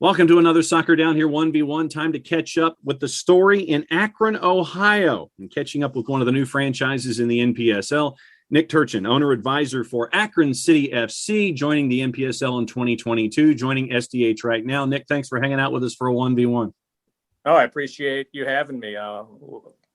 Welcome to another Soccer Down Here 1v1. Time to catch up with the story in Akron, Ohio, and catching up with one of the new franchises in the NPSL. Nick Turchan, owner-advisor for Akron City FC, joining the NPSL in 2022, joining SDH right now. Nick, thanks for hanging out with us for a 1v1. Oh, I appreciate you having me.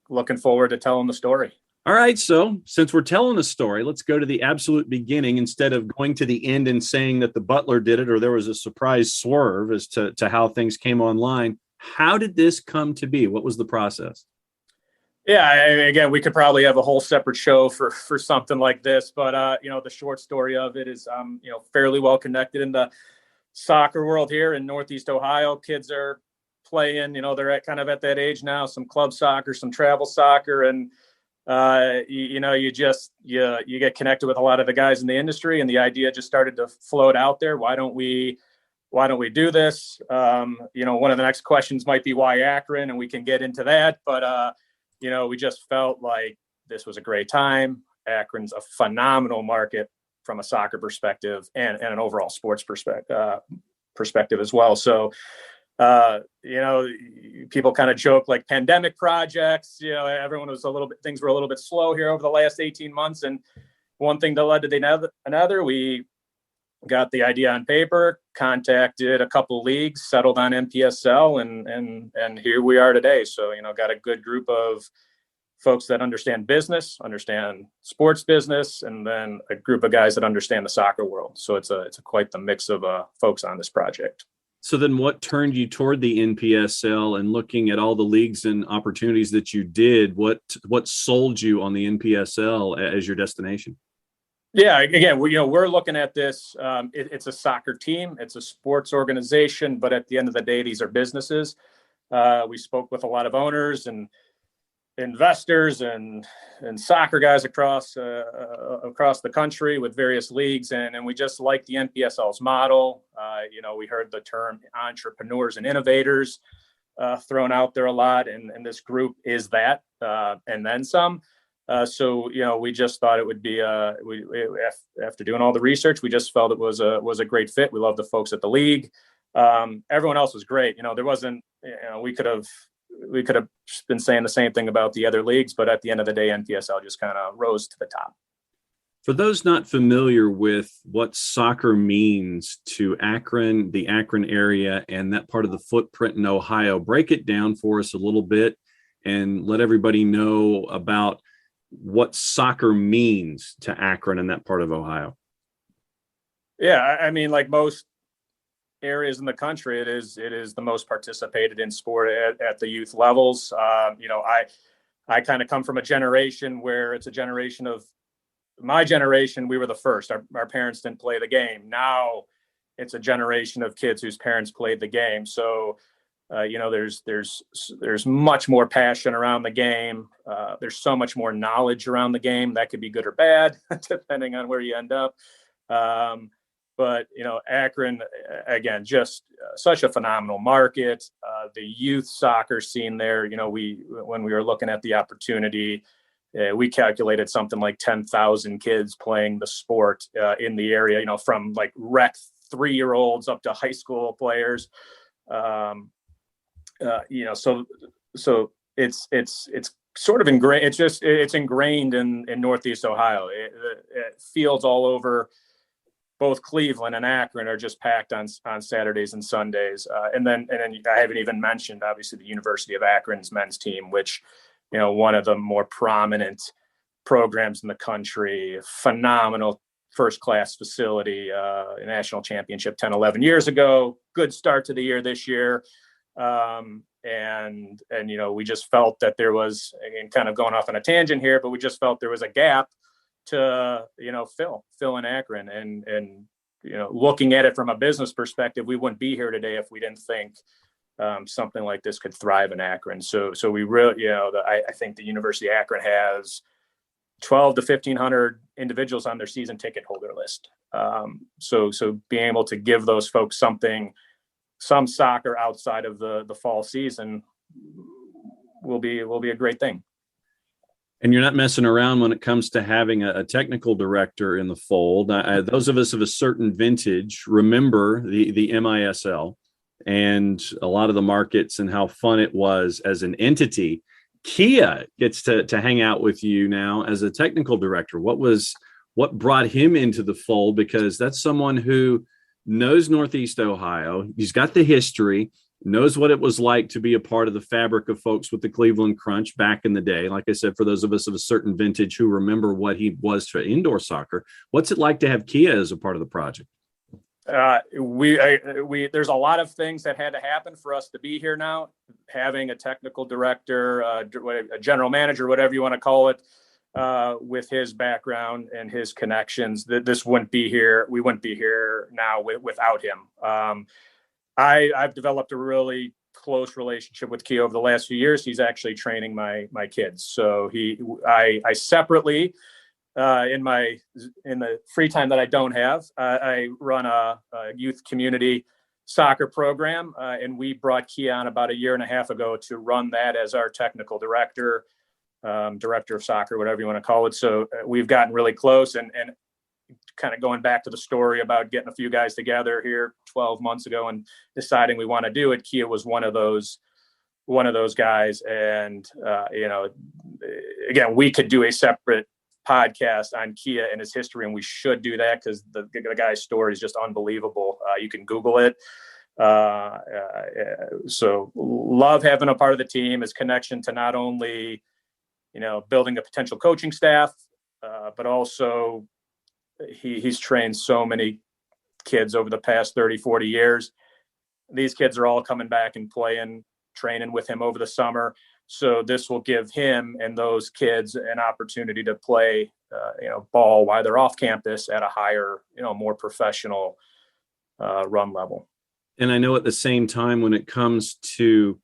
Looking forward to telling the story. All right, so since we're telling a story, let's go to the absolute beginning instead of going to the end and saying that the butler did it or there was a surprise swerve as to how things came online. How did this come to be? What was the process? Yeah, again, we could probably have a whole separate show for something like this, but the short story of it is fairly well connected in the soccer world here in Northeast Ohio. Kids are playing, they're at that age now, some club soccer, some travel soccer, and you get connected with a lot of the guys in the industry, and the idea just started to float out there. Why don't we do this? One of the next questions might be why Akron, and we can get into that. But, we just felt like this was a great time. Akron's a phenomenal market from a soccer perspective and an overall sports perspective as well. So, people kind of joke like pandemic projects, everyone was things were a little bit slow here over the last 18 months. And one thing that led to another, we got the idea on paper, contacted a couple leagues, settled on NPSL, and here we are today. So, got a good group of folks that understand business, understand sports business, and then a group of guys that understand the soccer world. So it's quite the mix of folks on this project. So then what turned you toward the NPSL and looking at all the leagues and opportunities that you did? What sold you on the NPSL as your destination? Yeah, again, we're looking at this. It's a soccer team. It's a sports organization. But at the end of the day, these are businesses. We spoke with a lot of owners and investors and soccer guys across the country with various leagues, and we just like the NPSL's model. We heard the term entrepreneurs and innovators thrown out there a lot, and this group is that, and then some. So we just thought it would be after doing all the research, we just felt it was a great fit. We love the folks at the league. Everyone else was great. There wasn't, we could have been saying the same thing about the other leagues, but at the end of the day, NPSL just kind of rose to the top. For those not familiar with what soccer means to Akron, the Akron area, and that part of the footprint in Ohio, break it down for us a little bit and let everybody know about what soccer means to Akron and that part of Ohio. Yeah, I mean, like most areas in the country, it is the most participated in sport at the youth levels. I kind of come from a generation where it's a generation of my generation. We were the first. Our parents didn't play the game. Now it's a generation of kids whose parents played the game. So there's much more passion around the game. There's so much more knowledge around the game. That could be good or bad depending on where you end up. But Akron, again, just such a phenomenal market. The youth soccer scene there, when we were looking at the opportunity, we calculated something like 10,000 kids playing the sport in the area, from like rec 3-year-olds up to high school players. So it's sort of ingrained. It's ingrained in Northeast Ohio. Fields all over both Cleveland and Akron are just packed on Saturdays and Sundays. And then I haven't even mentioned, obviously, the University of Akron's men's team, which, one of the more prominent programs in the country, phenomenal first-class facility, a national championship 10, 11 years ago, good start to the year this year. And we just felt that there was, again, kind of going off on a tangent here, but we just felt there was a gap to, fill in Akron, and looking at it from a business perspective, we wouldn't be here today if we didn't think something like this could thrive in Akron. So we really, I think the University of Akron has 12 to 1,500 individuals on their season ticket holder list. So being able to give those folks some soccer outside of the fall season will be a great thing. And you're not messing around when it comes to having a technical director in the fold. Those of us of a certain vintage remember the MISL. and a lot of the markets and how fun it was as an entity. Kia gets to hang out with you now as a technical director. What brought him into the fold? Because that's someone who knows Northeast Ohio. He's got the history, knows what it was like to be a part of the fabric of folks with the Cleveland Crunch back in the day. Like I said, for those of us of a certain vintage who remember what he was to indoor soccer, what's it like to have Kia as a part of the project? There's a lot of things that had to happen for us to be here now. Having a technical director, a general manager, whatever you want to call it, with his background and his connections, this wouldn't be here. We wouldn't be here now without him. I've developed a really close relationship with Kia over the last few years. He's actually training my kids. So I separately, in the free time that I don't have, I run a youth community soccer program, and we brought Kia on about 1.5 years ago to run that as our technical director, director of soccer, whatever you want to call it. So we've gotten really close, and kind of going back to the story about getting a few guys together here 12 months ago and deciding we want to do it. Kia was one of those guys. And, again, we could do a separate podcast on Kia and his history, and we should do that because the guy's story is just unbelievable. You can Google it. So love having a part of the team, his connection to not only, building a potential coaching staff, but also he's trained so many kids over the past 30, 40 years. These kids are all coming back and training with him over the summer. So this will give him and those kids an opportunity to play, ball while they're off campus at a higher, more professional run level. And I know at the same time, when it comes to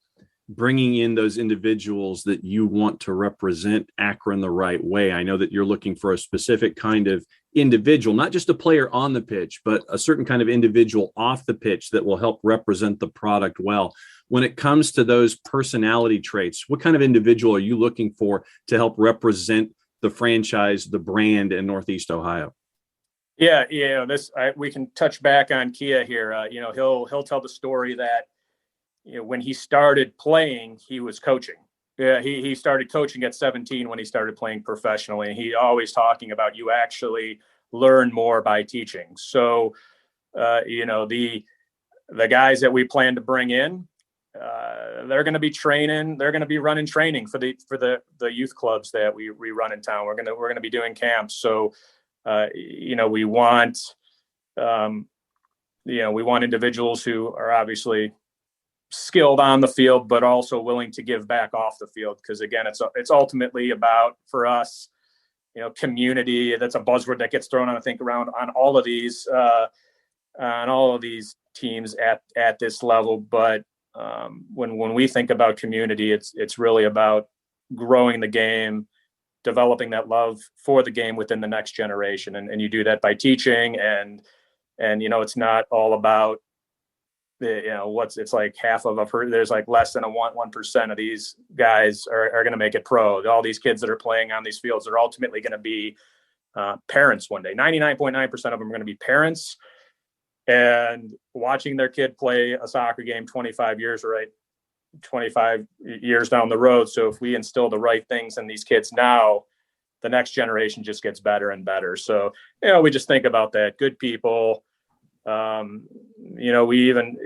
bringing in those individuals that you want to represent Akron the right way, I know that you're looking for a specific kind of individual, not just a player on the pitch, but a certain kind of individual off the pitch that will help represent the product well. When it comes to those personality traits, what kind of individual are you looking for to help represent the franchise, the brand in Northeast Ohio? Yeah, we can touch back on Kia here. He'll tell the story that when he started playing, he was coaching. Yeah, he started coaching at 17 when he started playing professionally. And he always talking about you actually learn more by teaching. So, the guys that we plan to bring in, they're going to be training. They're going to be running training for the youth clubs that we run in town. We're going to be doing camps. So, we want individuals who are obviously skilled on the field, but also willing to give back off the field. Because again, it's ultimately about, for us, community. That's a buzzword that gets thrown on, I think, around on all of these teams at this level. But when we think about community, it's really about growing the game, developing that love for the game within the next generation. And you do that by teaching, and it's not all about it's like half of there's like less than 1% of these guys are going to make it pro. All these kids that are playing on these fields are ultimately going to be parents one day. 99.9% of them are going to be parents, and watching their kid play a soccer game 25 years down the road. So if we instill the right things in these kids now, the next generation just gets better and better. So, we just think about that. Good people. We even,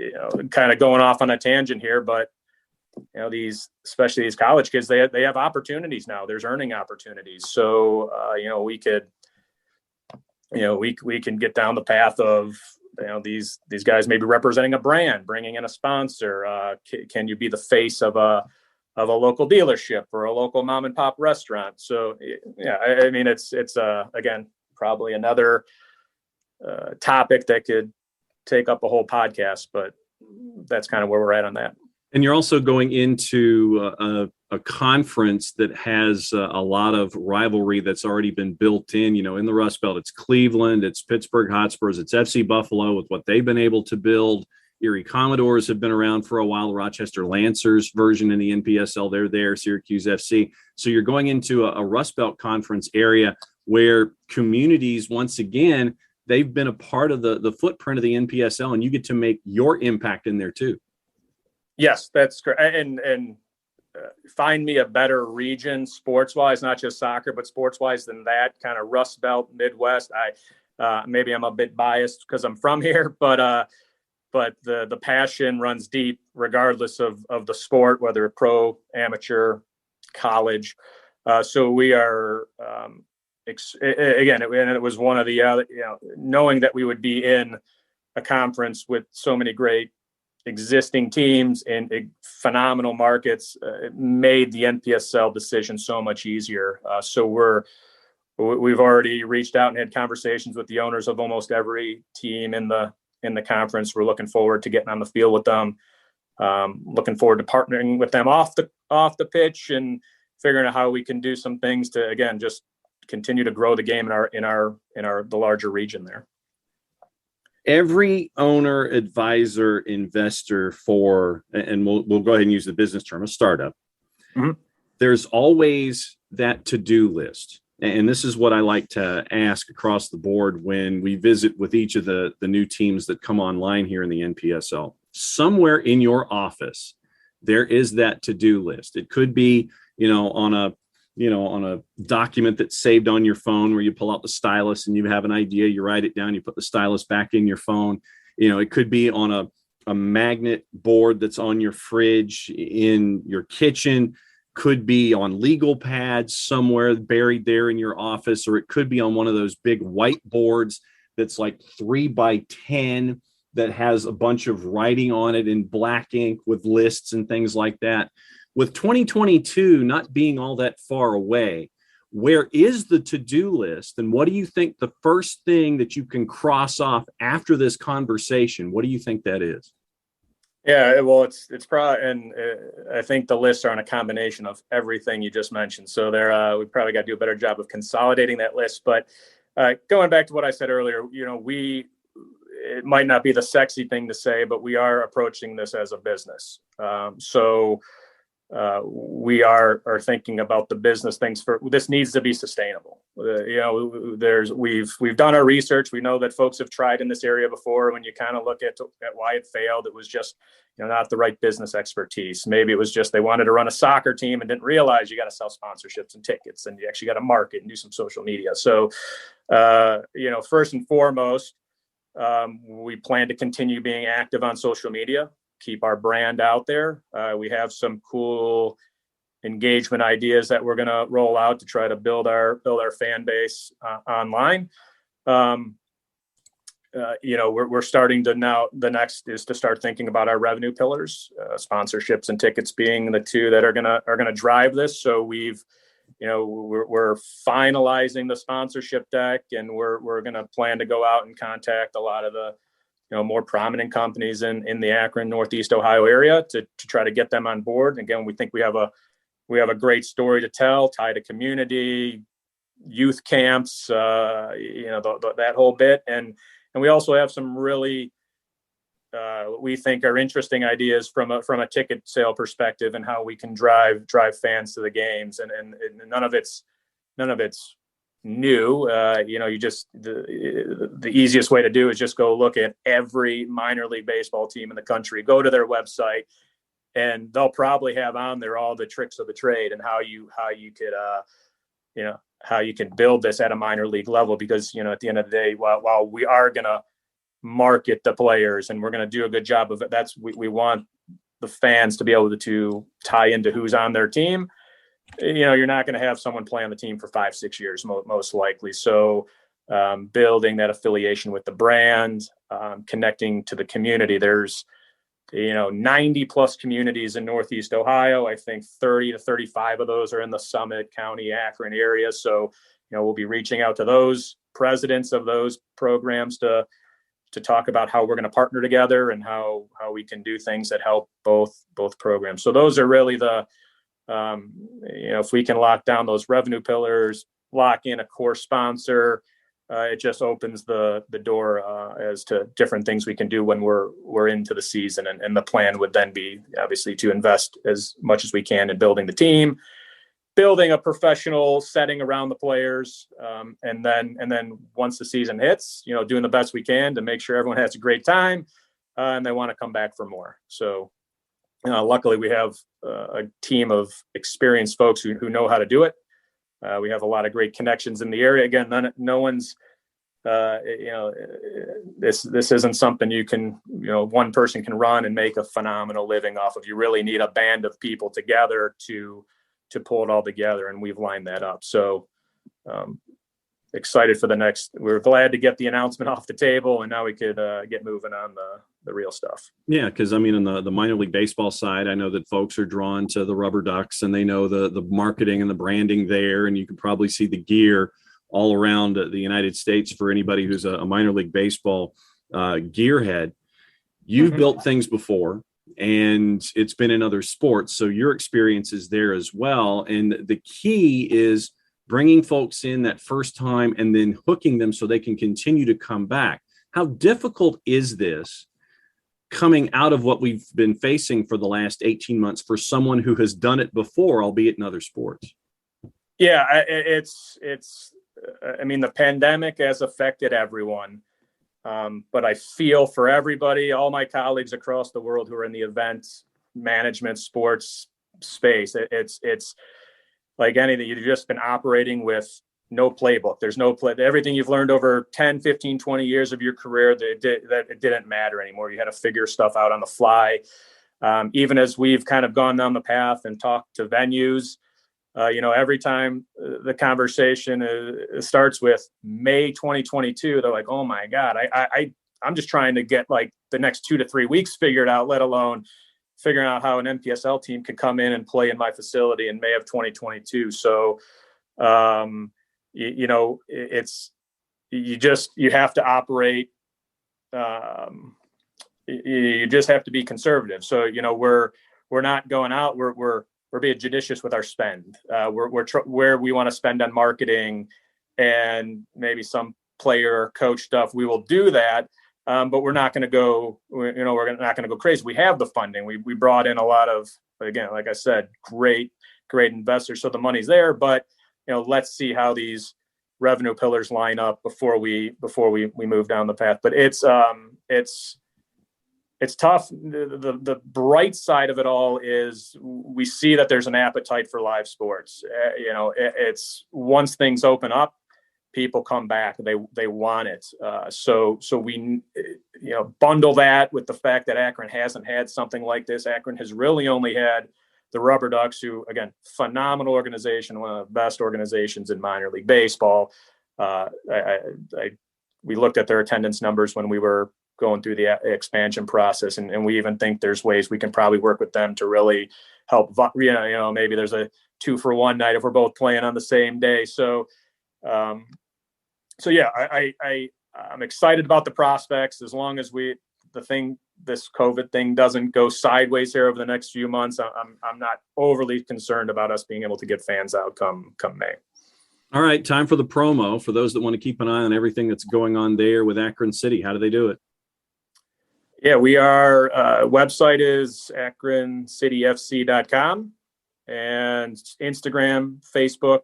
kind of going off on a tangent here, but, especially these college kids, they have opportunities now. There's earning opportunities. So, we can get down the path of, these guys maybe representing a brand, bringing in a sponsor. Can you be the face of a local dealership or a local mom and pop restaurant? So, it's again, probably another topic that could take up a whole podcast, but that's kind of where we're at on that. And you're also going into a conference that has a lot of rivalry that's already been built in, in the Rust Belt. It's Cleveland, it's Pittsburgh Hotspurs, it's FC Buffalo with what they've been able to build. Erie Commodores have been around for a while. Rochester Lancers version in the NPSL, they're there, Syracuse FC. So you're going into a Rust Belt conference area where communities, once again, they've been a part of the footprint of the NPSL, and you get to make your impact in there too. Yes, that's correct. And find me a better region sports wise, not just soccer, but sports wise than that kind of Rust Belt Midwest. Maybe I'm a bit biased because I'm from here, but the passion runs deep regardless of the sport, whether pro, amateur, college. So we are, again, it was one of the, knowing that we would be in a conference with so many great existing teams in phenomenal markets, it made the NPSL decision so much easier. So we've already reached out and had conversations with the owners of almost every team in the conference. We're looking forward to getting on the field with them. Looking forward to partnering with them off the pitch and figuring out how we can do some things to, again, just continue to grow the game in the larger region there. Every owner, advisor, investor and we'll go ahead and use the business term, a startup. Mm-hmm. There's always that to-do list. And this is what I like to ask across the board when we visit with each of the new teams that come online here in the NPSL. Somewhere in your office, there is that to-do list. It could be, on a document that's saved on your phone where you pull out the stylus and you have an idea, you write it down, you put the stylus back in your phone. It could be on a magnet board that's on your fridge in your kitchen, could be on legal pads somewhere buried there in your office, or it could be on one of those big whiteboards that's like 3x10 that has a bunch of writing on it in black ink with lists and things like that. With 2022 not being all that far away, where is the to-do list? And what do you think the first thing that you can cross off after this conversation? What do you think that is? Yeah, well, it's probably, and I think the lists are on a combination of everything you just mentioned. So we probably got to do a better job of consolidating that list. But going back to what I said earlier, it might not be the sexy thing to say, but we are approaching this as a business. So we are thinking about the business things. This needs to be sustainable. We've done our research. We know that folks have tried in this area before. When you kind of look at why it failed, it was just not the right business expertise. Maybe it was just they wanted to run a soccer team and didn't realize you got to sell sponsorships and tickets, and you actually got to market and do some social media. So first and foremost, we plan to continue being active on social media. Keep our brand out there. We have some cool engagement ideas that we're going to roll out to try to build our fan base online. We're starting to now. The next is to start thinking about our revenue pillars, sponsorships and tickets being the two that are gonna drive this. So we're finalizing the sponsorship deck, and we're going to plan to go out and contact a lot of the more prominent companies in the Akron, Northeast Ohio area to try to get them on board. And again, we think we have a great story to tell, tied to community, youth camps, that whole bit. And we also have some really, we think are interesting ideas from a ticket sale perspective and how we can drive fans to the games. And none of it's new. The easiest way to do is just go look at every minor league baseball team in the country, go to their website, and they'll probably have on there all the tricks of the trade and how you can build this at a minor league level. Because at the end of the day, while we are going to market the players and we're going to do a good job of it, we want the fans to be able to tie into who's on their team. You're not going to have someone play on the team for 5-6 years, most likely. So building that affiliation with the brand, connecting to the community. There's 90 plus communities in Northeast Ohio. I think 30 to 35 of those are in the Summit County, Akron area. So we'll be reaching out to those presidents of those programs to talk about how we're going to partner together and how we can do things that help both programs. So those are really the if we can lock down those revenue pillars, lock in a core sponsor, it just opens the door as to different things we can do when we're into the season. And the plan would then be obviously to invest as much as we can in building the team, building a professional setting around the players, and then once the season hits, doing the best we can to make sure everyone has a great time and they want to come back for more. So Luckily, we have a team of experienced folks who know how to do it. We have a lot of great connections in the area. Again, no one's, this isn't something you can, one person can run and make a phenomenal living off of. You really need a band of people together to pull it all together, and we've lined that up. So excited for the next. We're glad to get the announcement off the table, and now we could get moving on the real stuff. Yeah, because I mean, in the minor league baseball side, I know that folks are drawn to the Rubber Ducks, and they know the marketing and the branding there, and you can probably see the gear all around the United States for anybody who's a minor league baseball gearhead. You've built things before, and it's been in other sports, so your experience is there as well. And the key is bringing folks in that first time and then hooking them so they can continue to come back. How difficult is this coming out of what we've been facing for the last 18 months for someone who has done it before, albeit in other sports? Yeah, I mean, the pandemic has affected everyone. But I feel for everybody, all my colleagues across the world who are in the events management sports space, it's like anything. You've just been operating with no playbook. There's no play. Everything you've learned over 10, 15, 20 years of your career, that it didn't matter anymore. You had to figure stuff out on the fly. Even as we've kind of gone down the path and talked to venues, every time the conversation starts with May 2022, they're like, oh my God, I'm just trying to get like the next 2 to 3 weeks figured out, let alone figuring out how an NPSL team could come in and play in my facility in May of 2022. So, you have to operate. You just have to be conservative. So, we're not going out. We're being judicious with our spend. Where we want to spend on marketing and maybe some player coach stuff. We will do that, but we're not going to go. We're not going to go crazy. We have the funding. We brought in a lot of, again, like I said, great investors. So the money's there, but let's see how these revenue pillars line up before we move down the path. But it's tough. The bright side of it all is we see that there's an appetite for live sports. It's once things open up, people come back. They want it. So we bundle that with the fact that Akron hasn't had something like this. Akron has really only had the Rubber Ducks, who, again, phenomenal organization, one of the best organizations in minor league baseball. We looked at their attendance numbers when we were going through the expansion process. And we even think there's ways we can probably work with them to really help, maybe there's a 2-for-1 night if we're both playing on the same day. So yeah, I'm excited about the prospects as long as this COVID thing doesn't go sideways here over the next few months. I'm not overly concerned about us being able to get fans out come May. All right. Time for the promo for those that want to keep an eye on everything that's going on there with Akron City. How do they do it? Yeah, our website is akroncityfc.com, and Instagram, Facebook,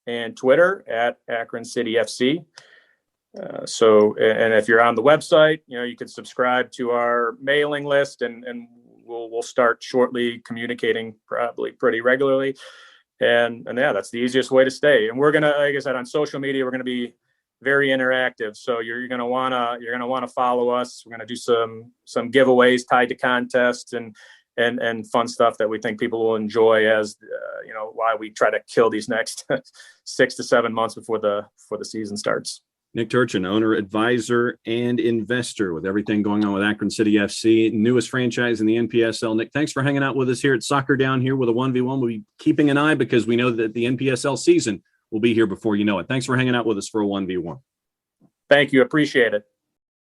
and Twitter at Akron City FC. And if you're on the website, you can subscribe to our mailing list, and we'll start shortly communicating probably pretty regularly. And yeah, that's the easiest way to stay. And we're gonna, like I said, on social media, we're gonna be very interactive. So you're gonna wanna follow us. We're gonna do some giveaways tied to contests and fun stuff that we think people will enjoy as why we try to kill these next 6 to 7 months before the season starts. Nick Turchan, owner, advisor, and investor with everything going on with Akron City FC, newest franchise in the NPSL. Nick, thanks for hanging out with us here at Soccer Down Here with a 1v1. We'll be keeping an eye because we know that the NPSL season will be here before you know it. Thanks for hanging out with us for a 1v1. Thank you. Appreciate it.